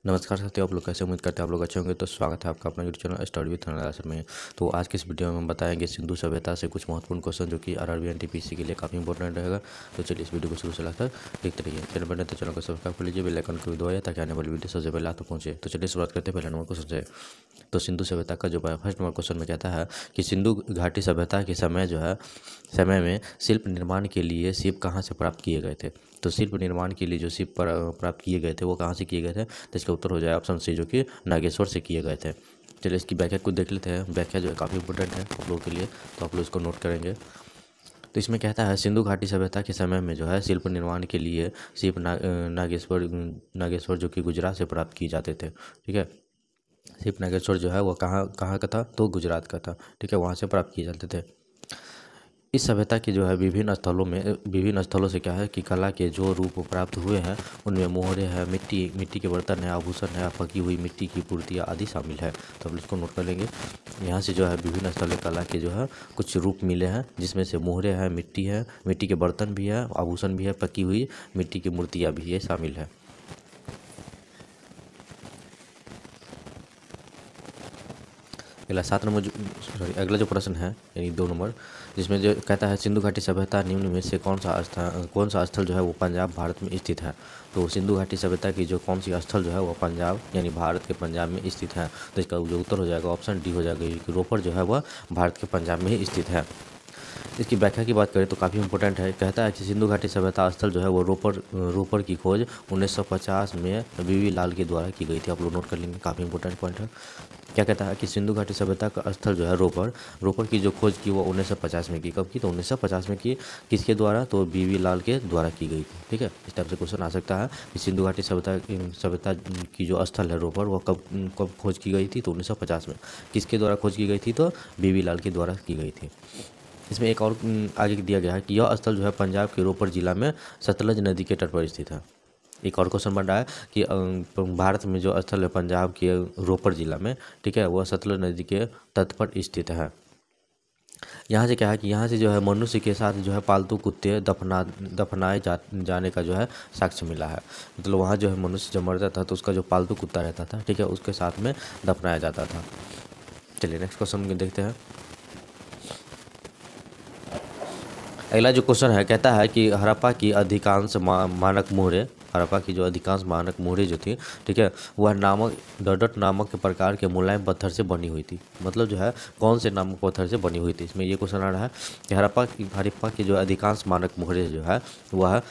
नमस्कार साथियों, आप लोग कैसे? उम्मीद करते हैं आप लोग अच्छे होंगे। तो स्वागत है आपका अपना यूट्यूब चैनल स्टडी विद अनलासर में। तो आज के इस वीडियो में हम बताएंगे सिंधु सभ्यता से कुछ महत्वपूर्ण क्वेश्चन जो कि आरआरबी एनटीपीसी के लिए काफ़ी इंपॉर्टेंट रहेगा। तो चलिए इस वीडियो को शुरू से लाकर देखते रहिए। चैनल बने तो चैनल को सब्सक्राइब कर लीजिए, बेल आइकन को भी दबाइए ताकि आने वाली वीडियो सबसे पहले आप तक पहुँचे। तो चलिए शुरुआत करते हैं पहले नंबर क्वेश्चन से। तो सिंधु सभ्यता का जो फर्स्ट नंबर क्वेश्चन में कहता है कि सिंधु घाटी सभ्यता के समय में शिल्प निर्माण के लिए शिप कहाँ से प्राप्त किए गए थे। तो शिल्प निर्माण के लिए जो शिप प्राप्त किए गए थे वो कहाँ से किए गए थे? तो इसका उत्तर हो जाए ऑप्शन सी, जो कि नागेश्वर से किए गए थे। चलिए इसकी व्याख्या को देख लेते हैं। व्याख्या जो है काफ़ी इंपॉर्टेंट है आप लोगों के लिए, तो आप लोग इसको नोट करेंगे। तो इसमें कहता है सिंधु घाटी सभ्यता के समय में जो है शिल्प निर्माण के लिए शिप नागेश्वर जो कि गुजरात से प्राप्त किए जाते थे। ठीक है, शिप नागेश्वर जो है वो कहाँ कहाँ का था? तो गुजरात का था। ठीक है, वहाँ से प्राप्त किए जाते थे। इस सभ्यता के जो है विभिन्न स्थलों से क्या है कि कला के जो रूप प्राप्त हुए हैं उनमें मोहरे है, मिट्टी के बर्तन है, आभूषण है, पकी हुई मिट्टी की मूर्तियाँ आदि शामिल है। तो हम इसको नोट कर लेंगे। यहाँ से जो है विभिन्न स्थलीय कला के जो है कुछ रूप मिले हैं, जिसमें से मोहरे है, मिट्टी के बर्तन भी है, आभूषण भी है, पकी हुई मिट्टी की मूर्तियाँ भी ये शामिल है। अगला जो प्रश्न है यानी 2 नंबर, जिसमें जो कहता है सिंधु घाटी सभ्यता निम्न में से कौन सा स्थल जो है वो पंजाब भारत में स्थित है। तो सिंधु घाटी सभ्यता की जो कौन सी स्थल जो है वो पंजाब यानी भारत के पंजाब में स्थित है। तो इसका जो उत्तर हो जाएगा ऑप्शन डी हो जाएगा, क्योंकि रोपड़ जो है वह भारत के पंजाब में ही स्थित है। इसकी व्याख्या की बात करें तो काफ़ी इंपॉर्टेंट है। कहता है कि सिंधु घाटी सभ्यता स्थल जो है वो रोपड़ की खोज 1950 में बीवी लाल के द्वारा की गई थी। आप लोग नोट कर लेंगे, काफ़ी इंपॉर्टेंट पॉइंट है। क्या कहता है कि सिंधु घाटी सभ्यता का स्थल जो है रोपड़ की जो खोज की वो 1950 में की। कब की? तो 1950 में की। किसके द्वारा? तो बीवी लाल के द्वारा की गई थी। ठीक है, इस टाइप से क्वेश्चन आ सकता है कि सिंधु घाटी सभ्यता की जो स्थल है रोपड़ वो कब खोज की गई थी? तो 1950 में। किसके द्वारा खोज की गई थी? तो बीवी लाल के द्वारा की गई थी। इसमें एक और आगे दिया गया है कि यह स्थल जो है पंजाब के रोपड़ जिला में सतलज नदी के तट पर स्थित है। एक और क्वेश्चन बन रहा है कि भारत में जो स्थल है पंजाब के रोपड़ जिला में, ठीक है, वह सतलज नदी के तट पर स्थित है। यहाँ से क्या है कि यहाँ से जो है मनुष्य के साथ जो है पालतू कुत्ते दफनाए जाने का जो है साक्ष्य मिला है। मतलब वहाँ जो है मनुष्य जब मरता था तो उसका जो पालतू कुत्ता रहता था, ठीक है, उसके साथ में दफनाया जाता था। चलिए नेक्स्ट क्वेश्चन देखते हैं। अगला जो क्वेश्चन है कहता है कि हड़प्पा की अधिकांश हड़प्पा की जो अधिकांश मानक मोहरें जो थी, ठीक है, वह डडट नामक प्रकार के मुलायम पत्थर से बनी हुई थी। मतलब जो है कौन से नामक पत्थर से बनी हुई थी, इसमें ये क्वेश्चन आ रहा है कि हड़प्पा की जो अधिकांश मानक मोहरें जो है वह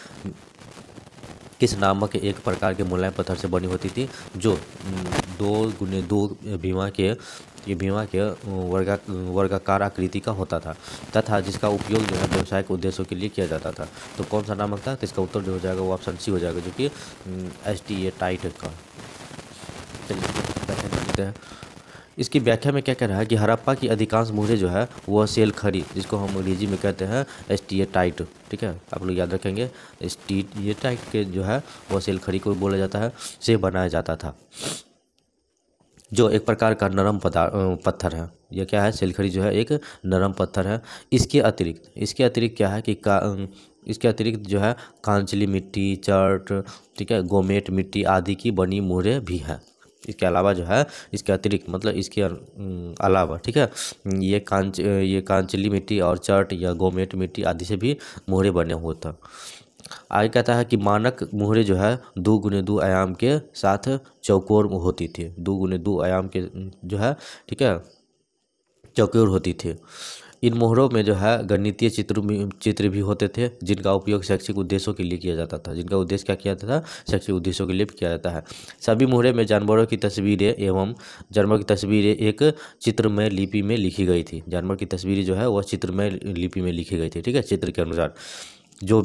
किस नामक एक प्रकार के मुलायम पत्थर से बनी होती थी, जो 2x2 भीमा के वर्गाकार आकृति का होता था तथा जिसका उपयोग जो है व्यवसायिक उद्देश्यों के लिए किया जाता था। तो कौन सा नामक था? तो इसका उत्तर जो हो जाएगा वो ऑप्शन सी हो जाएगा, जो कि एस्टिएटाइट का। चलिए व्याख्या कर लेते हैं। इसकी व्याख्या में क्या कह रहा है कि हड़प्पा की अधिकांश मोहरें जो है वह सेल खड़ी, जिसको हम अंग्रेजी में कहते हैं एस्टिएटाइट। ठीक है, आप लोग याद रखेंगे, एस्टिएटाइट के जो है वह सेल खड़ी को बोला जाता है, से बनाया जाता था, जो एक प्रकार का नरम पत्थर है। यह क्या है? सेलखड़ी जो है एक नरम पत्थर है। इसके अतिरिक्त क्या है कि इसके अतिरिक्त जो है कांचली मिट्टी, चर्ट, ठीक है, गोमेट मिट्टी आदि की बनी मोहरें भी हैं। इसके अलावा जो है इसके अतिरिक्त मतलब इसके अलावा, ठीक है, ये कांचली मिट्टी और चर्ट या गोमेट मिट्टी आदि से भी मोहरें बने हुए था। आगे कहता है कि मानक मोहरें जो है 2x2 आयाम के साथ चौकोर होती थी। 2x2 आयाम के जो है, ठीक है, चौकोर होती थी। इन मोहरों में जो है गणितीय चित्र भी होते थे, जिनका उपयोग शैक्षिक उद्देश्यों के लिए किया जाता था। जिनका उद्देश्य क्या किया जाता था? शैक्षिक उद्देश्यों के लिए भी किया जाता है। सभी मोहरे में जानवरों की तस्वीरें एवं जानवर की तस्वीरें एक चित्रमय लिपि में लिखी गई थी। जानवर की तस्वीरें जो है वह चित्रमय लिपि में लिखी गई थी, ठीक है, चित्र के अनुसार, जो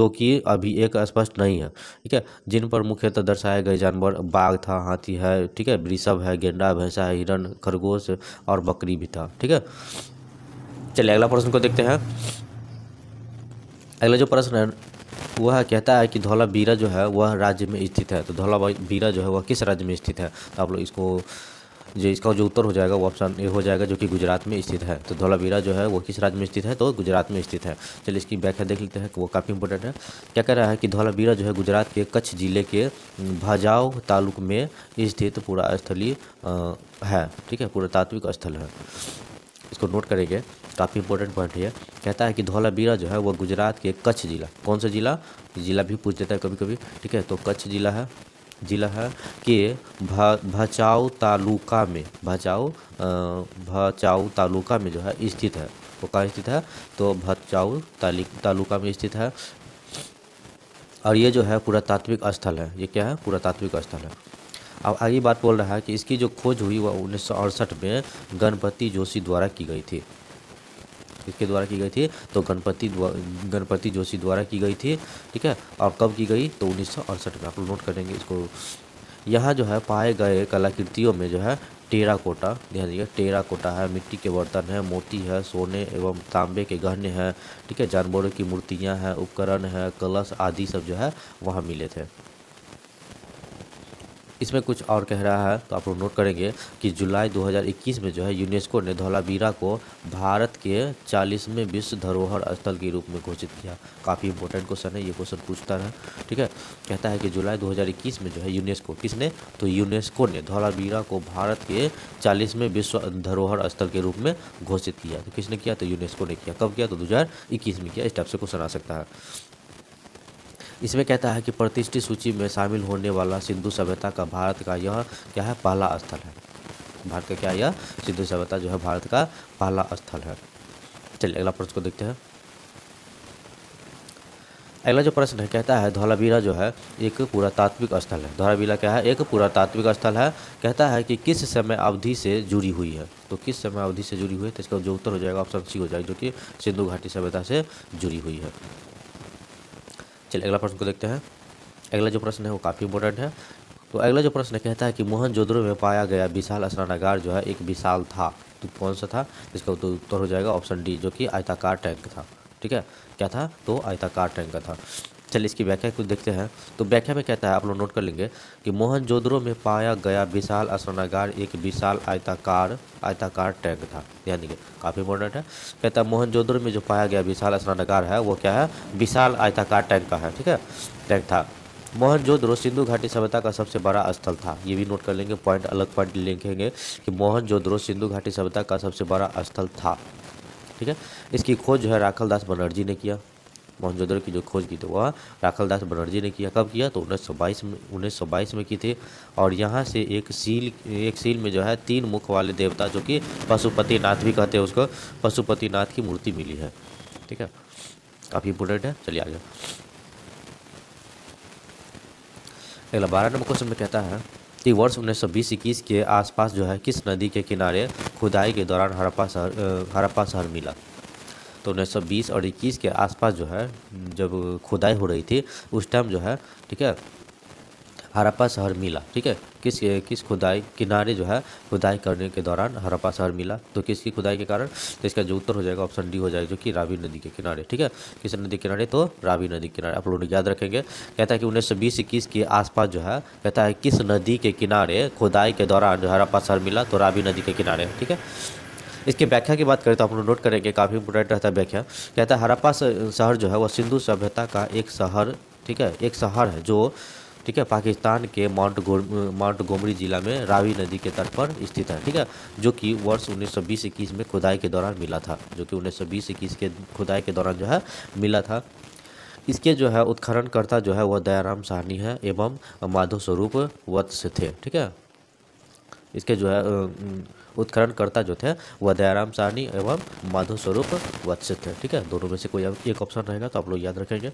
कि अभी एक स्पष्ट नहीं है। ठीक है, जिन पर मुख्यतः दर्शाए गए जानवर बाघ था, हाथी है, ठीक है, वृषभ है, गेंडा, भैंसा है, हिरण, खरगोश और बकरी भी था। ठीक है, चलिए अगला प्रश्न को देखते हैं। अगला जो प्रश्न है वह कहता है कि धौलावीरा जो है वह राज्य में स्थित है। तो धौलावीरा जो है वह किस राज्य में स्थित है? तो आप लोग इसको जो इसका जो उत्तर हो जाएगा वो ऑप्शन ए हो जाएगा, जो कि गुजरात में स्थित है। तो धौलावीरा जो है वो किस राज्य में स्थित है, तो गुजरात में स्थित है। चलिए इसकी व्याख्या देख लेते हैं, वो काफ़ी इंपॉर्टेंट है। क्या कह रहा है कि धौलावीरा जो है गुजरात के कच्छ जिले के भचाऊ तालुक में स्थित पूरा स्थलीय है, ठीक है, पुरातात्विक स्थल है। इसको नोट करेंगे, काफ़ी इंपॉर्टेंट पॉइंट है। कहता है कि धौलावीरा जो है वो गुजरात के कच्छ जिला, कौन सा जिला, जिला भी पूछ देता है कभी कभी, ठीक है, तो कच्छ जिला है कि भचाऊ तालुका में, भचाऊ तालुका में जो है स्थित है। वो कहाँ स्थित है, तो भचाऊ तालुका में स्थित है। और ये जो है पुरातात्विक स्थल है, ये क्या है, पुरातात्विक स्थल है। अब आगे बात बोल रहा है कि इसकी जो खोज हुई वह 1968 में गणपति जोशी द्वारा की गई थी। किसके द्वारा की गई थी, तो गणपति जोशी द्वारा की गई थी, ठीक है। और कब की गई, तो 1968 में। आप लोग नोट करेंगे इसको। यहाँ जो है पाए गए कलाकृतियों में जो है टेराकोटा, ध्यान दीजिए, टेराकोटा है, मिट्टी के बर्तन है, मोती है, सोने एवं तांबे के गहने हैं, ठीक है, जानवरों की मूर्तियाँ हैं, उपकरण है, कलश आदि सब जो है वहाँ मिले थे। इसमें कुछ और कह रहा है, तो आप लोग नोट करेंगे कि जुलाई 2021 में जो है यूनेस्को ने धौलावीरा को भारत के 40वें विश्व धरोहर स्थल के रूप में घोषित किया। काफ़ी इंपॉर्टेंट क्वेश्चन है, ये क्वेश्चन पूछता है, ठीक है। कहता है कि जुलाई 2021 में जो है यूनेस्को, किसने, तो यूनेस्को ने धौलावीरा को भारत के 40वें विश्व धरोहर स्थल के रूप में घोषित किया। तो किसने किया, तो यूनेस्को ने किया। कब किया, तो 2021 में किया। इस टाइप से क्वेश्चन आ सकता है। इसमें कहता है कि प्रतिष्ठित सूची में शामिल होने वाला सिंधु सभ्यता का भारत का यह क्या है, पहला स्थल है। भारत का क्या, यह सिंधु सभ्यता जो है भारत का पहला स्थल है। चलिए अगला प्रश्न को देखते हैं। अगला जो प्रश्न है, कहता है धौलावीरा जो है एक पुरातात्विक स्थल है। धौलावीरा क्या है, एक पुरातात्विक स्थल है। कहता है कि किस समय अवधि से जुड़ी हुई है, तो किस समय अवधि से जुड़ी हुई है, तो इसका जो उत्तर हो जाएगा ऑप्शन सी हो जाएगा, जो कि सिंधु घाटी सभ्यता से जुड़ी हुई है। चलिए अगला प्रश्न को देखते हैं। अगला जो प्रश्न है वो काफ़ी इंपॉर्टेंट है। तो अगला जो प्रश्न कहता है कि मोहनजोदड़ो में पाया गया विशाल स्नानागार जो है एक विशाल था, तो कौन सा था, इसका उत्तर हो जाएगा ऑप्शन डी, जो कि आयताकार टैंक था, ठीक है। क्या था, तो आयताकार टैंक का था। चलिए इसकी व्याख्या कुछ देखते हैं। तो व्याख्या में कहता है, आप लोग नोट कर लेंगे कि मोहनजोदड़ो में पाया गया विशाल स्नानागार एक विशाल आयताकार टैंक था। ध्यान दीजिए, काफ़ी इंपॉर्टेंट है। कहता है मोहनजोदड़ो में जो पाया गया विशाल स्नानागार है वो क्या है, विशाल आयताकार टैंक का है, ठीक है, टैंक था। मोहनजोदड़ो सिंधु घाटी सभ्यता का सबसे बड़ा स्थल था। ये भी नोट कर लेंगे, पॉइंट अलग पॉइंट लिखेंगे कि मोहनजोदड़ो सिंधु घाटी सभ्यता का सबसे बड़ा स्थल था, ठीक है। इसकी खोज जो है राखलदास बनर्जी ने किया। मोहनजोदड़ो की जो खोज की थी वह राखलदास बनर्जी ने किया। कब किया, तो 1922 में की थी। और यहाँ से एक सील में जो है 3 मुख वाले देवता, जो कि पशुपतिनाथ भी कहते हैं उसको, पशुपतिनाथ की मूर्ति मिली है, ठीक है, काफ़ी इंपोर्टेंट है। चलिए आगे अगला 12 नंबर क्वेश्चन में कहता है कि वर्ष 1920-21 के आसपास जो है किस नदी के किनारे खुदाई के दौरान हड़प्पा शहर मिला। तो 1920 और 21 के आसपास जो है जब खुदाई हो रही थी उस टाइम जो है, ठीक है, हड़प्पा शहर मिला, ठीक है। किस खुदाई किनारे जो है खुदाई करने के दौरान हड़प्पा शहर मिला, तो किसकी खुदाई के कारण, तो इसका जो उत्तर हो जाएगा ऑप्शन डी हो जाएगा, जो कि रावी नदी के किनारे, ठीक है। किस नदी के किनारे, तो रावी नदी के किनारे। आप लोग याद रखेंगे। कहता है कि 1920-21 के आसपास जो है, कहता है किस नदी के किनारे खुदाई के दौरान जो हड़प्पा शहर मिला, तो रावी नदी के किनारे, ठीक है। इसकी व्याख्या की बात करें तो आप लोग नोट करेंगे, काफ़ी इंपोर्टेंट रहता है व्याख्या। कहता है हड़प्पा शहर जो है वह सिंधु सभ्यता का एक शहर, ठीक है, एक शहर है जो, ठीक है, पाकिस्तान के माउंटगोमरी जिला में रावी नदी के तट पर स्थित है, ठीक है, जो कि वर्ष 1920-21 में खुदाई के दौरान मिला था, जो कि 1920-21 के खुदाई के दौरान जो है मिला था। इसके जो है उत्खननकर्ता जो है वह दयाराम साहनी है एवं माधव स्वरूप वत्स थे, ठीक है। इसके जो है उत्खननकर्ता जो थे वह दयाराम साहनी एवं माधव स्वरूप वत्स थे, ठीक है। दोनों में से कोई एक ऑप्शन रहेगा, तो आप लोग याद रखेंगे।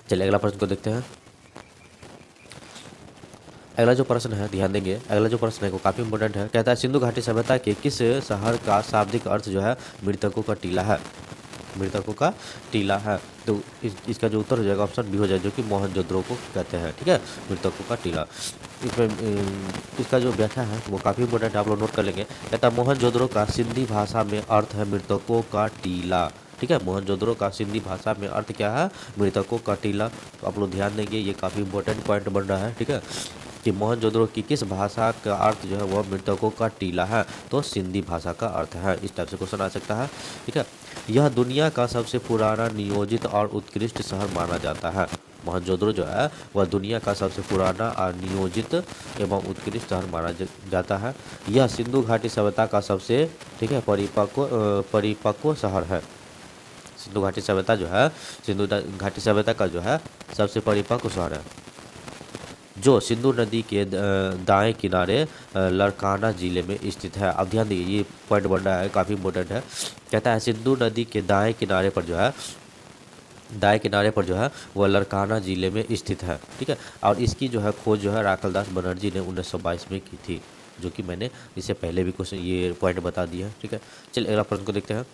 चलिए अगला प्रश्न को देखते हैं। अगला जो प्रश्न है, ध्यान देंगे, अगला जो प्रश्न है वो काफ़ी इंपॉर्टेंट है। कहता है सिंधु घाटी सभ्यता के किस शहर का शाब्दिक अर्थ जो है मृतकों का टीला है, मृतकों का टीला है। तो इसका जो उत्तर हो जाएगा ऑप्शन बी हो जाएगा, जो कि मोहनजोदड़ो को कहते हैं, ठीक है, मृतकों का टीला। इसमें इसका जो व्याख्या है वो काफ़ी इंपॉर्टेंट है, आप लोग नोट कर लेंगे। कहता है मोहनजोदड़ो का सिंधी भाषा में अर्थ है मृतकों का टीला, ठीक है। मोहनजोदड़ो का सिंधी भाषा में अर्थ क्या है, मृतकों का टीला। तो आप लोग ध्यान देंगे, ये काफ़ी इंपॉर्टेंट पॉइंट बन रहा है, ठीक है। कि मोहनजोदड़ो की किस भाषा का अर्थ जो है वह मृतकों का टीला है, तो सिंधी भाषा का अर्थ है। इस टाइप से क्वेश्चन आ सकता है। ठीक है, यह दुनिया का सबसे पुराना नियोजित और उत्कृष्ट शहर माना जाता है। मोहनजोदड़ो जो है वह दुनिया का सबसे पुराना और नियोजित एवं उत्कृष्ट शहर माना जाता है। यह सिंधु घाटी सभ्यता का सबसे, ठीक है, परिपक्व शहर है। सिंधु घाटी सभ्यता जो है, सिंधु घाटी सभ्यता का जो है सबसे परिपक्व शहर है, जो सिंधु नदी के दाएं किनारे लड़काना जिले में स्थित है। अब ध्यान दीजिए, ये पॉइंट बन रहा है, काफ़ी इंपॉर्टेंट है। कहता है सिंधु नदी के दाएं किनारे पर जो है वह लड़काना जिले में स्थित है। ठीक है, और इसकी जो है खोज जो है राखलदास बनर्जी ने 1922 में की थी, जो कि मैंने इससे पहले भी क्वेश्चन ये पॉइंट बता दिया है। ठीक है, चलिए अगला प्रश्न को देखते हैं।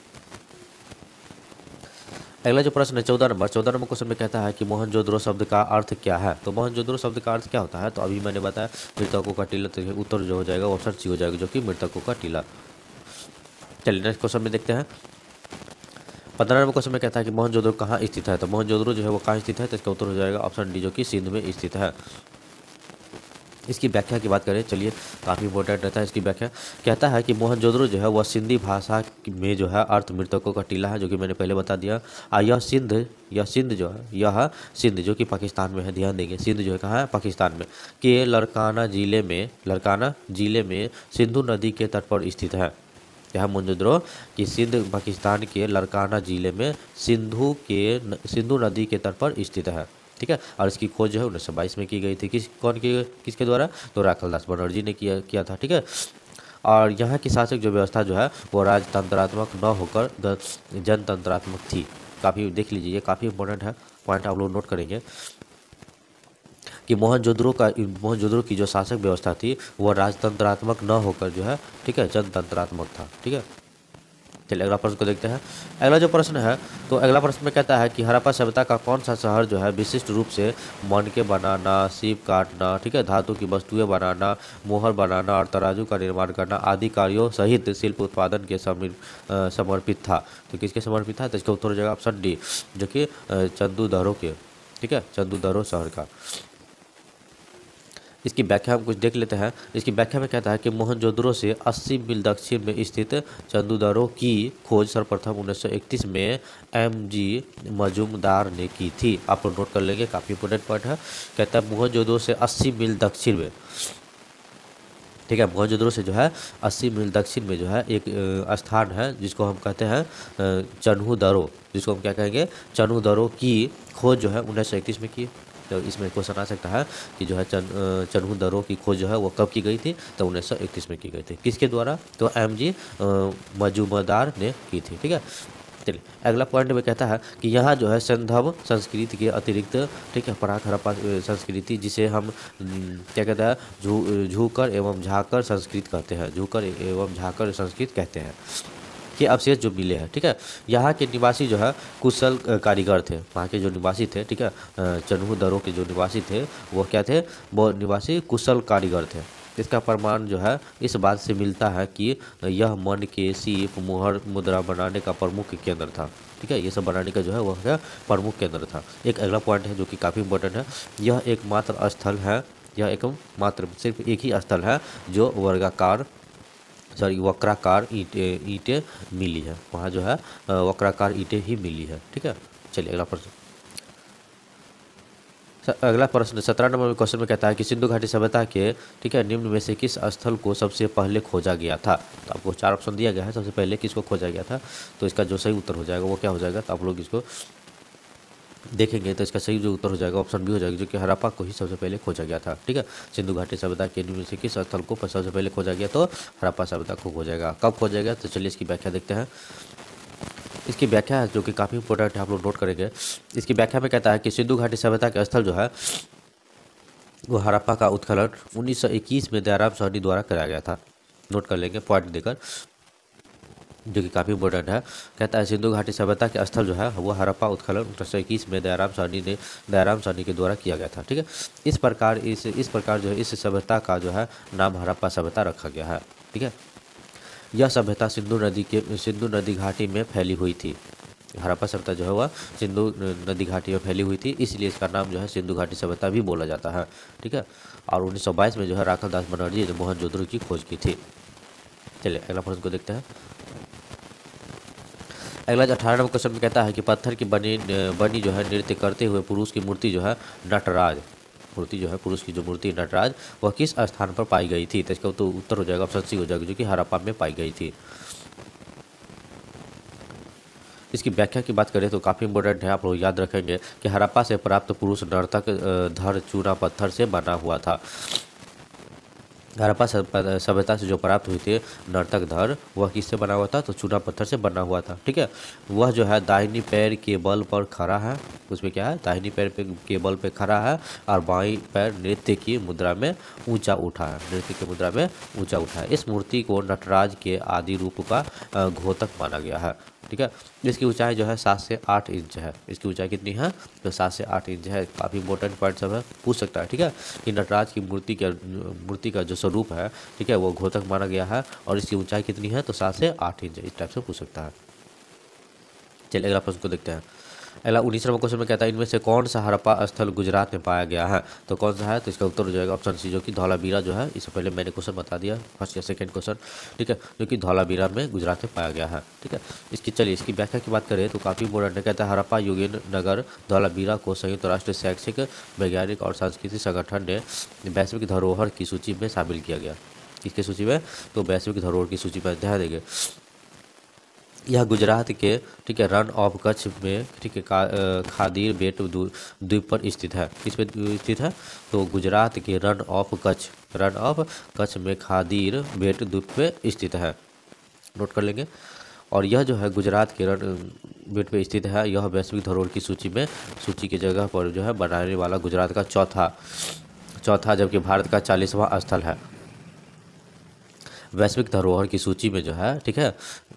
अगला जो प्रश्न है 14 नंबर क्वेश्चन में कहता है कि मोहनजोदड़ो शब्द का अर्थ क्या है। तो मोहनजोदड़ो शब्द का अर्थ क्या होता है, तो अभी मैंने बताया मृतकों का टीला, तो उत्तर जो हो जाएगा ऑप्शन सी हो जाएगा, जो कि मृतकों का टीला। चलिए नेक्स्ट क्वेश्चन में देखते हैं। 15 नंबर क्वेश्चन में कहता है कि मोहनजोदड़ो कहाँ स्थित है। तो मोहनजोदड़ो जो है वो कहाँ स्थित है, तो इसका उत्तर हो जाएगा ऑप्शन डी, जो कि सिंध में स्थित है। इसकी व्याख्या की बात करें, चलिए काफ़ी इंपॉर्टेंट रहता है इसकी व्याख्या। कहता है कि मोहनजोदड़ो जो है वह सिंधी भाषा में जो है अर्थ मृतकों का टीला है, जो कि मैंने पहले बता दिया। और यह सिंध जो कि पाकिस्तान में है, ध्यान देंगे सिंध जो है कहाँ है, पाकिस्तान में, के लड़काना जिले में सिंधु नदी के तट पर स्थित है। यह मोहनजोदड़ो कि सिंध पाकिस्तान के लड़काना जिले में सिंधु नदी के तट पर स्थित है। ठीक है, और इसकी खोज जो है 1922 में की गई थी। किसके द्वारा, तो राखलदास बनर्जी ने किया था। ठीक है, और यहाँ की शासक जो व्यवस्था जो है वो राजतंत्रात्मक न होकर जनतंत्रात्मक थी। काफ़ी देख लीजिए, ये काफ़ी इंपॉर्टेंट है, पॉइंट आप लोग नोट करेंगे कि मोहनजोदड़ो की जो शासक व्यवस्था थी वह राजतंत्रात्मक न होकर जो है, ठीक है, जनतंत्रात्मक था। ठीक है, चलिए अगला प्रश्न को देखते हैं। अगला जो प्रश्न है, तो अगला प्रश्न में कहता है कि हड़प्पा सभ्यता का कौन सा शहर जो है विशिष्ट रूप से मणके बनाना, सीप काटना, ठीक है, धातु की वस्तुएं बनाना, मोहर बनाना और तराजू का निर्माण करना आदि कार्यों सहित शिल्प उत्पादन के समर्पित था। तो किसके समर्पित था, तो इसका उत्तर हो जाएगा ऑप्शन डी, जो कि चंदूदड़ो के, ठीक है, चंदूदड़ो शहर का। इसकी व्याख्या हम कुछ देख लेते हैं। इसकी व्याख्या में कहता है कि मोहनजोदड़ो से 80 मील दक्षिण में स्थित चंदूदड़ो की खोज सर्वप्रथम 1931 में MG मजूमदार ने की थी। आप लोग नोट कर लेंगे, काफ़ी इंपोर्टेंट पॉइंट है। कहता है मोहनजोदड़ो से 80 मील दक्षिण में, ठीक है, मोहनजोदड़ो से जो है 80 मील दक्षिण में जो है एक स्थान है जिसको हम कहते हैं चन्हूदड़ो, जिसको हम क्या कहेंगे, चन्हूदड़ो की खोज जो है 1931 में की। तो इसमें क्वेश्चन आ सकता है कि जो है चन्हूदड़ो की खोज जो है वो कब की गई थी, तो 1931 में की गई थी। किसके द्वारा, तो MG मजूमदार ने की थी। ठीक है, चलिए अगला पॉइंट में कहता है कि यहाँ जो है सिंधव संस्कृति के अतिरिक्त, ठीक है, प्राक हड़प्पा संस्कृति, जिसे हम क्या कहते हैं झूकर एवं झाकर संस्कृत कहते हैं, झूकर एवं झाकर संस्कृत कहते हैं, के अवशेष जो मिले हैं। ठीक है, यहाँ के निवासी जो है कुशल कारीगर थे, वहाँ के जो निवासी थे, ठीक है, चन्हूदड़ो के जो निवासी थे वो क्या थे, वो निवासी कुशल कारीगर थे। इसका प्रमाण जो है इस बात से मिलता है कि यह मणके, सीप, मोहर, मुद्रा बनाने का प्रमुख केंद्र था। ठीक है, ये सब बनाने का जो है वह क्या प्रमुख केंद्र था। एक अगला पॉइंट है जो कि काफ़ी इंपॉर्टेंट है, यह एकमात्र स्थल है, यह एकमात्र सिर्फ एक ही स्थल है जो वक्राकार ईंटें मिली है, वहाँ जो है वक्राकार ईंटें ही मिली है। ठीक है, चलिए अगला प्रश्न। अगला प्रश्न 17 नंबर क्वेश्चन में कहता है कि सिंधु घाटी सभ्यता के, ठीक है, निम्न में से किस स्थल को सबसे पहले खोजा गया था। तो आपको 4 ऑप्शन दिया गया है, सबसे पहले किसको खोजा गया था, तो इसका जो सही उत्तर हो जाएगा वो क्या हो जाएगा, तो आप लोग इसको देखेंगे तो इसका सही जो उत्तर हो जाएगा ऑप्शन बी हो जाएगा, जो कि हड़प्पा को ही सबसे पहले खोजा गया था। ठीक है, सिंधु घाटी सभ्यता के निम्न से किस स्थल को सबसे पहले खोजा गया, तो हड़प्पा सभ्यता को खोजेगा। कब खोजेगा, तो चलिए इसकी व्याख्या देखते हैं। इसकी व्याख्या है जो कि काफ़ी इंपॉर्टेंट है, आप लोग नोट करेंगे। इसकी व्याख्या में कहता है कि सिंधु घाटी सभ्यता के स्थल जो है वो हड़प्पा का उत्खनन 1921 में दयाराम साहनी द्वारा कराया गया था। नोट कर लेंगे पॉइंट देकर, जो कि काफ़ी इंपॉर्टेंट है। कहता है सिंधु घाटी सभ्यता के स्थल जो है वो हड़प्पा उत्खनन 1921 में दयाराम साहनी के द्वारा किया गया था। ठीक है, इस प्रकार जो है इस सभ्यता का जो है नाम हड़प्पा सभ्यता रखा गया है। ठीक है, यह सभ्यता सिंधु नदी घाटी में फैली हुई थी। हड़प्पा सभ्यता जो है वह सिंधु नदी घाटी में फैली हुई थी, इसलिए इसका नाम जो है सिंधु घाटी सभ्यता भी बोला जाता है। ठीक है। और 1922 में जो है राखाल दास बनर्जी ने मोहनजोदड़ो की खोज की थी। चलिए अगला प्रश्न को देखते हैं। अगला जो 18 नंबर क्वेश्चन में कहता है कि पत्थर की बनी जो है नृत्य करते हुए पुरुष की मूर्ति जो है नटराज, मूर्ति जो है पुरुष की जो मूर्ति नटराज वह किस स्थान पर पाई गई थी? तो इसका तो उत्तर हो जाएगा ऑप्शन सी हो जाएगा, जो कि हड़प्पा में पाई गई थी। इसकी व्याख्या की बात करें तो काफ़ी इंपॉर्टेंट है, आप लोग याद रखेंगे कि हड़प्पा से प्राप्त पुरुष नर्तक धर चूना पत्थर से बना हुआ था। हड़प्पा सभ्यता से जो प्राप्त हुई थी नर्तक धर, वह किससे बना हुआ था? तो चूना पत्थर से बना हुआ था। ठीक है। वह जो है दाहिनी पैर के बल पर खड़ा है, उसमें क्या है, दाहिनी पैर के बल पे खड़ा है और बाईं पैर नृत्य की मुद्रा में ऊंचा उठा है, नृत्य की मुद्रा में ऊंचा उठा है। इस मूर्ति को नटराज के आदि रूप का घोतक माना गया है। ठीक है। इसकी ऊंचाई जो है 7 से 8 इंच है। इसकी ऊंचाई कितनी है? तो 7 से 8 इंच है। काफ़ी इंपॉर्टेंट पॉइंट सब है, पूछ सकता है। ठीक है। कि नटराज की मूर्ति का जो स्वरूप है, ठीक है, वो घोतक माना गया है और इसकी ऊंचाई कितनी है? तो 7 से 8 इंच, इस टाइप से पूछ सकता है। चलिए अगला प्रश्न को देखते हैं। अगला 19 नंबर क्वेश्चन में कहता है इनमें से कौन सा हड़प्पा स्थल गुजरात में पाया गया है? तो कौन सा है? तो इसका उत्तर हो जाएगा ऑप्शन सी, जो कि धौलावीरा जो है, इससे पहले मैंने क्वेश्चन बता दिया, फर्स्ट या सेकंड क्वेश्चन। ठीक है। जो कि धौलावीरा में गुजरात में पाया गया है। ठीक है। इसकी व्याख्या की बात करें तो काफ़ी इंपॉर्टेंट है। कहता है हड़प्पा युगीन नगर धौलावीरा को संयुक्त राष्ट्र शैक्षिक वैज्ञानिक और सांस्कृतिक संगठन ने वैश्विक धरोहर की सूची में शामिल किया गया। किसकी सूची में? तो वैश्विक धरोहर की सूची में ध्यान देंगे। यह गुजरात के, ठीक है, रन ऑफ कच्छ में, ठीक है, खादीर बेट द्वीप पर स्थित है। किस पे स्थित है? तो गुजरात के रन ऑफ कच्छ में खादीर बेट द्वीप पे स्थित है, नोट कर लेंगे। और यह जो है गुजरात के रन बेट पे स्थित है, यह वैश्विक धरोहर की सूची की जगह पर जो है बनाने वाला गुजरात का चौथा जबकि भारत का 40वां स्थल है। वैश्विक धरोहर की सूची में जो है, ठीक है,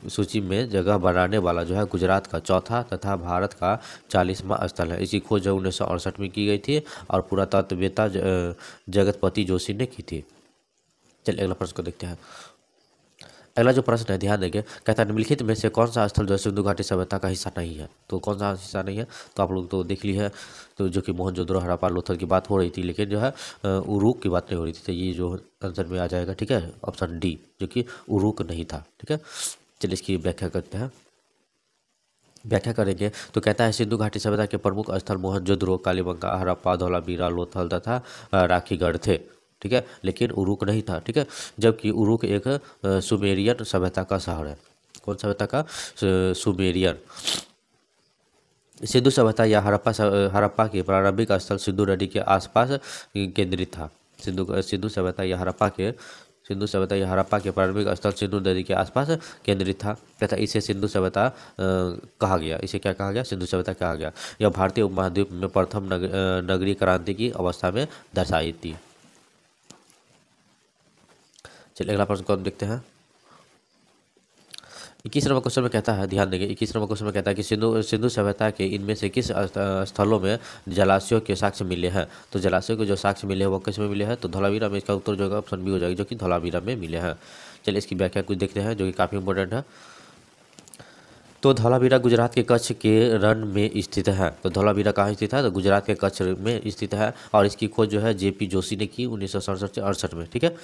सूची में जगह बनाने वाला जो है गुजरात का चौथा तथा भारत का 40वां स्थल है। इसकी खोज 1968 में की गई थी और पुरातत्ववेत्ता जगतपति जोशी ने की थी। चलिए अगला प्रश्न को देखते हैं। अगला जो प्रश्न है ध्यान देंगे, कहता है निम्नलिखित में से कौन सा स्थल जो है सिंधु घाटी सभ्यता का हिस्सा नहीं है? तो कौन सा हिस्सा नहीं है? तो आप लोग तो देख ली है, तो जो कि मोहनजोदड़ो हड़प्पा लोथल की बात हो रही थी, लेकिन जो है उरूक की बात नहीं हो रही थी। तो ये जो आंसर में आ जाएगा, ठीक है, ऑप्शन डी, जो कि उरूक नहीं था। ठीक है। चलिए इसकी व्याख्या करते हैं। व्याख्या करेंगे तो कहता है सिंधु घाटी सभ्यता के प्रमुख स्थल मोहनजोदड़ो, कालीबंगा, हड़प्पा, धौलावीरा, लोथल तथा राखीगढ़ थे। ठीक है। लेकिन उरूक नहीं था। ठीक है। जबकि उरूक एक सुमेरियन सभ्यता का शहर है। कौन सभ्यता का? सुमेरियन। सिंधु सभ्यता या हड़प्पा के प्रारंभिक स्थल सिंधु नदी के आसपास केंद्रित था। सिंधु सभ्यता या हड़प्पा के प्रारंभिक स्थल सिंधु नदी के आसपास केंद्रित था तथा इसे सिंधु सभ्यता कहा गया। इसे क्या कहा गया? सिंधु सभ्यता कहा गया। यह भारतीय उपमहाद्वीप में प्रथम नगरीय क्रांति की अवस्था में दर्शाई थी। चलिए अगला प्रश्न को हम देखते हैं। 21 नंबर क्वेश्चन में कहता है, ध्यान देंगे, 21 नंबर क्वेश्चन में कहता है कि सिंधु सभ्यता के इनमें से किस स्थलों में जलाशयों के साक्ष्य मिले हैं? तो जलाशयों के जो साक्ष्य मिले हैं वो किस में मिले हैं? तो धौलावीरा में। इसका उत्तर जो होगा ऑप्शन बी हो जाएगा, जो कि धौलावीरा में मिले हैं। चलिए इसकी व्याख्या कुछ देखते हैं, जो कि काफ़ी इंपॉर्टेंट है। तो धौलावीरा गुजरात के कच्छ के रण में स्थित है। तो धौलावीरा कहाँ स्थित है? तो गुजरात के कच्छ में स्थित है और इसकी खोज जो है जेपी जोशी ने की 1967 से 68 में। ठीक है।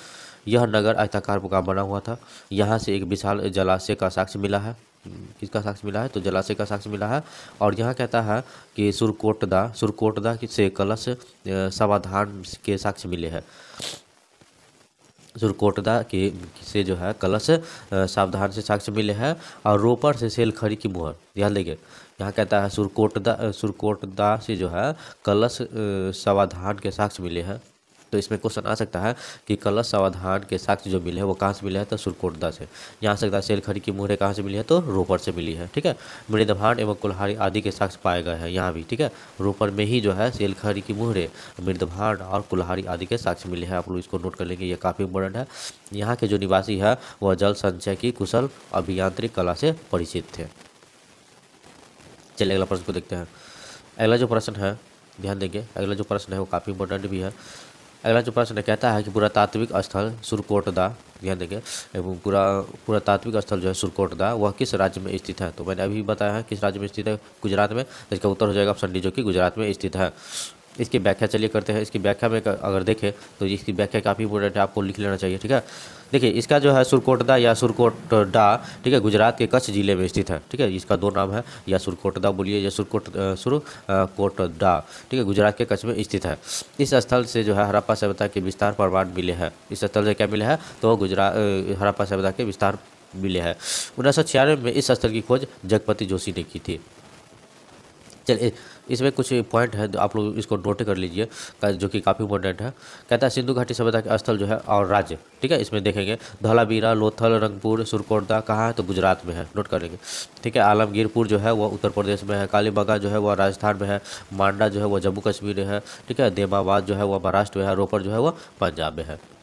यह नगर आयताकार का बना हुआ था। यहाँ से एक विशाल जलाशय का साक्ष्य मिला है। किसका साक्ष्य मिला है? तो जलाशय का साक्ष्य मिला है। और यहाँ कहता है कि सुरकोटदा से कलश समाधान के साक्ष्य मिले हैं। सुरकोटदा के से जो है कलश सावधान से साक्ष्य मिले हैं और रोपड़ से सेलखड़ी की मुहर। ध्यान देंगे, यहाँ कहता है सुरकोटदा से जो है कलश सावधान के साक्ष्य मिले हैं। तो इसमें क्वेश्चन आ सकता है कि कलश सावधान के साक्ष्य जो मिले हैं वो कहाँ से मिले हैं? तो सुरकोटदा से। यहाँ आ सकता है सेलखड़ी की मुहरें कहाँ से मिली है? तो रोपड़ से मिली है। ठीक है। मृदभांड एवं कुल्हाड़ी आदि के साक्ष्य पाए गए हैं यहाँ भी। ठीक है। रोपड़ में ही जो है सेलखड़ी की मुहरें, मृदभांड और कुल्हाड़ी आदि के साक्ष्य मिले हैं। आप लोग इसको नोट कर लेंगे, ये काफ़ी इंपॉर्टेंट है। यहाँ के जो निवासी है वह जल संचय की कुशल अभियांत्रिक कला से परिचित थे। चलिए अगला प्रश्न को देखते हैं। अगला जो प्रश्न है ध्यान देंगे, अगला जो प्रश्न है वो काफ़ी इंपॉर्टेंट भी है। अगला जो प्रश्न कहता है कि पुरातात्विक स्थल सुरकोटदा, ध्यान देंगे, एवं पुरातात्विक स्थल जो है सुरकोटदा वह किस राज्य में स्थित है? तो मैंने अभी बताया है किस राज्य में स्थित है, गुजरात में। तो इसका उत्तर हो जाएगा ऑप्शन डी, जो कि गुजरात में स्थित है। इसकी व्याख्या चलिए करते हैं। इसकी व्याख्या में अगर देखें तो इसकी व्याख्या काफ़ी इंपॉर्टेंट है, आपको लिख लेना चाहिए, ठीक है। देखिए इसका जो है सुरकोटदा या सुरकोटडा, ठीक है, गुजरात के कच्छ जिले में स्थित है, ठीक है। इसका दो नाम है, या सुरकोटदा बोलिए या सुरकोटडा, ठीक है, गुजरात के कच्छ में स्थित है। इस स्थल से जो है हड़प्पा सभ्यता के विस्तार प्रमाण मिले हैं। इस स्थल से क्या मिले हैं? तो हड़प्पा सभ्यता के विस्तार मिले हैं। 1996 में इस स्थल की खोज जगपति जोशी ने की थी। चलिए इसमें कुछ पॉइंट है, आप लोग इसको नोट कर लीजिए, जो कि काफ़ी इंपॉर्टेंट है। कहता है सिंधु घाटी सभ्यता के स्थल जो है और राज्य, ठीक है, इसमें देखेंगे धौलावीरा, लोथल, रंगपुर, सुरकोटदा कहाँ है? तो गुजरात में है, नोट करेंगे, ठीक है। आलमगीरपुर जो है वो उत्तर प्रदेश में है, कालीबंगा जो है वह राजस्थान में है, मांडा जो है वो जम्मू कश्मीर में है, ठीक है, देमाबाद जो है वह महाराष्ट्र में है, रोपड़ जो है वह पंजाब में है।